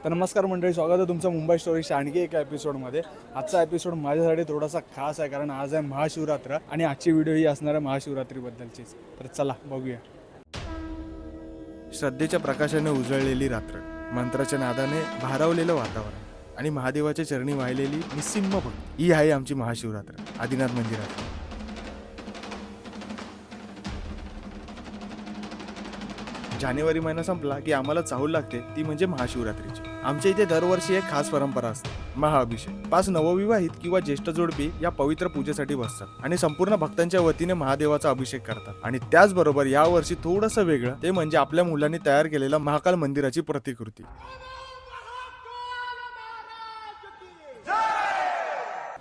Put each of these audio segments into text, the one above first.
तर नमस्कार मंडळी, स्वागत आहे तुमचं मुंबई स्टोरीच्या आणखी एका एपिसोडमध्ये। आजचा एपिसोड माझ्यासाठी थोडासा खास आहे, कारण आज आहे महाशिवरात्र आणि आजची व्हिडिओ ही असणार आहे महाशिवरात्रीबद्दलचीच। तर चला बघूया। श्रद्धेच्या प्रकाशाने उजळलेली रात्र, मंत्राच्या नादाने भारावलेलं वातावरण आणि महादेवाच्या चरणी वाहिलेली निस्सीम भक्ती, ही आहे आमची महाशिवरात्र आदिनाथ मंदिरात। जानेवारी महिना संपला की आम्हाला चाहूल लागते, ती म्हणजे महाशिवरात्रीची। आमच्या इथे दरवर्षी एक खास परंपरा असते, महाअभिषेक। 5 नवविवाहित किंवा ज्येष्ठ जोडपी या पवित्र पूजेसाठी बसतात आणि संपूर्ण भक्तांच्या वतीने महादेवाचा अभिषेक करतात। आणि त्याचबरोबर यावर्षी थोडंसं वेगळं, ते म्हणजे आपल्या मुलांनी तयार केलेल्या महाकाल मंदिराची प्रतिकृती।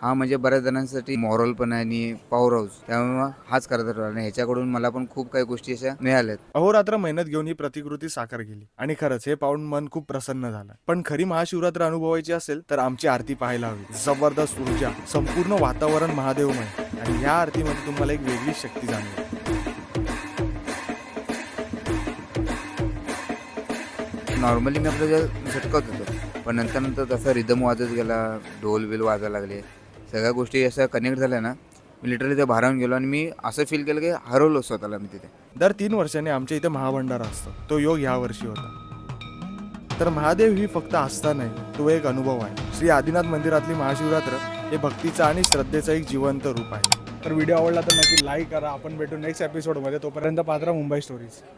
हा म्हणजे बऱ्याच जणांसाठी मॉरल पण आहे आणि पॉवर हाऊस, त्यामुळे हाच करत राहिला आणि ह्याच्याकडून मला पण खूप काही गोष्टी अशा मिळाल्यात। अहोरात्र मेहनत घेऊन ही प्रतिकृती साकार केली आणि खरंच हे पाहून मन खूप प्रसन्न झालं। पण खरी महाशिवरात्र अनुभवायची असेल तर आमची आरती पाहायला हवी। जबरदस्त ऊर्जा, संपूर्ण वातावरण महादेवमय, आणि या आरतीमध्ये तुम्हाला एक वेगळी शक्ती जाणवेल। नॉर्मली मी आपलं झटकत होतो, पण नंतर तसा रिदम वाजत गेला, ढोल बिल वाजायला लागले, सगळ्या गोष्टी अशा कनेक्ट झाल्या ना, मी लिटरली ते भारावून गेलो आणि मी असं फील केलं की हरवलो स्वतःला मी तिथे। दर 3 वर्षांनी आमच्या इथे महाभंडारा असतो, तो योग या वर्षी होता। तर महादेव ही फक्त आस्था नाही, तो एक अनुभव आहे। श्री आदिनाथ मंदिरातली महाशिवरात्र हे भक्तीचं आणि श्रद्धेचं एक जिवंत रूप आहे। तर व्हिडिओ आवडला तर नक्की लाईक करा। आपण भेटू नेक्स्ट एपिसोडमध्ये, तोपर्यंत पाहत राहा मुंबई स्टोरीज।